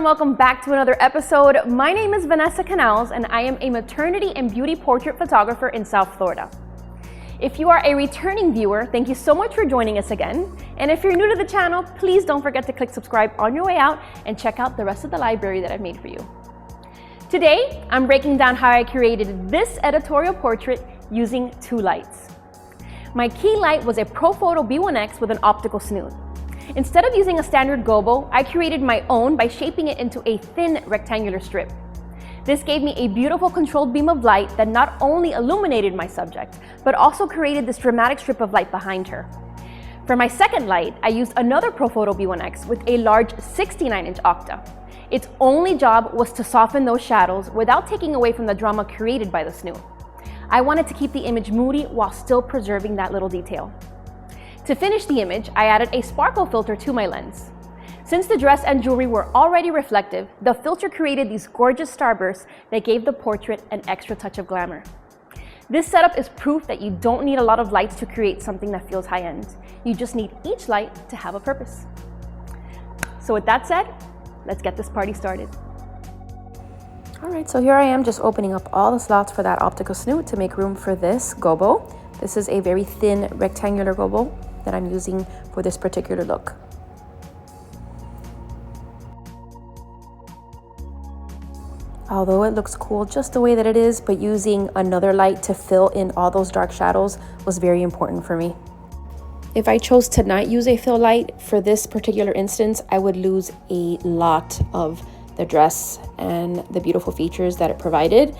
everyone, welcome back to another episode. My name is Vanessa Canals and I am a maternity and beauty portrait photographer in South Florida. If you are a returning viewer, thank you so much for joining us again. And if you're new to the channel, please don't forget to click subscribe on your way out and check out the rest of the library that I've made for you. Today, I'm breaking down how I created this editorial portrait using two lights. My key light was a Profoto B1X with an optical snoot. Instead of using a standard gobo, I created my own by shaping it into a thin rectangular strip. This gave me a beautiful controlled beam of light that not only illuminated my subject, but also created this dramatic strip of light behind her. For my second light, I used another Profoto B1X with a large 69-inch Octa. Its only job was to soften those shadows without taking away from the drama created by the snoot. I wanted to keep the image moody while still preserving that little detail. To finish the image, I added a sparkle filter to my lens. Since the dress and jewelry were already reflective, the filter created these gorgeous starbursts that gave the portrait an extra touch of glamour. This setup is proof that you don't need a lot of lights to create something that feels high-end. You just need each light to have a purpose. So with that said, let's get this party started. All right, so here I am just opening up all the slots for that optical snoot to make room for this gobo. This is a very thin rectangular gobo that I'm using for this particular look. Although it looks cool just the way that it is, but using another light to fill in all those dark shadows was very important for me. If I chose to not use a fill light for this particular instance, I would lose a lot of the dress and the beautiful features that it provided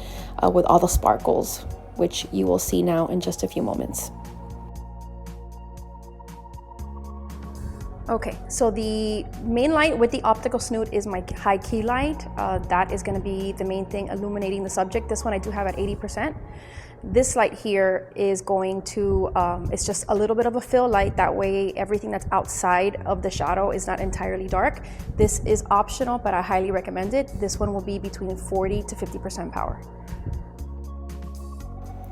with all the sparkles, which you will see now in just a few moments. Okay, so the main light with the optical snoot is my high key light. That is gonna be the main thing illuminating the subject. This one I do have at 80%. This light here is going to, it's just a little bit of a fill light. That way everything that's outside of the shadow is not entirely dark. This is optional, but I highly recommend it. This one will be between 40 to 50% power.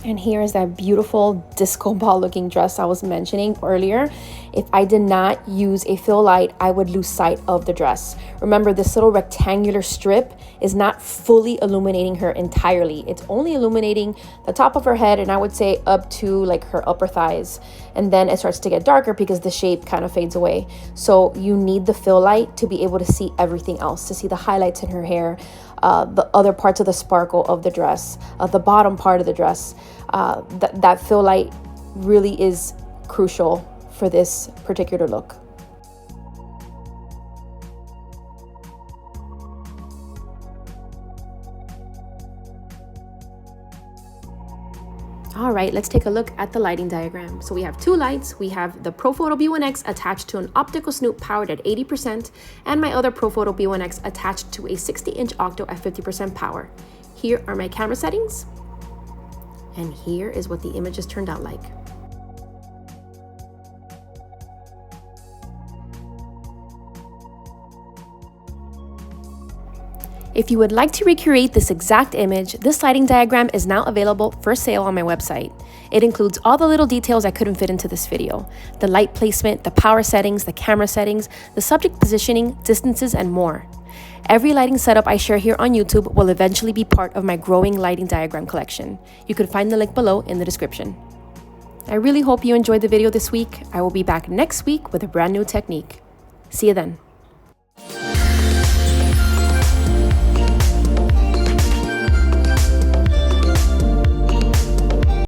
And here is that beautiful disco ball looking dress I was mentioning earlier. If I did not use a fill light, I would lose sight of the dress. Remember, this little rectangular strip is not fully illuminating her entirely. It's only illuminating the top of her head and I would say up to like her upper thighs. And then it starts to get darker because the shape kind of fades away. So you need the fill light to be able to see everything else, to see the highlights in her hair, the other parts of the sparkle of the dress, the bottom part of the dress. That fill light really is crucial for this particular look. All right, let's take a look at the lighting diagram. So we have two lights. We have the Profoto B1X attached to an optical snoot powered at 80%, and my other Profoto B1X attached to a 60-inch Octo at 50% power. Here are my camera settings, and here is what the image has turned out like. If you would like to recreate this exact image, this lighting diagram is now available for sale on my website. It includes all the little details I couldn't fit into this video: the light placement, the power settings, the camera settings, the subject positioning, distances, and more. Every lighting setup I share here on YouTube will eventually be part of my growing lighting diagram collection. You can find the link below in the description. I really hope you enjoyed the video this week. I will be back next week with a brand new technique. See you then.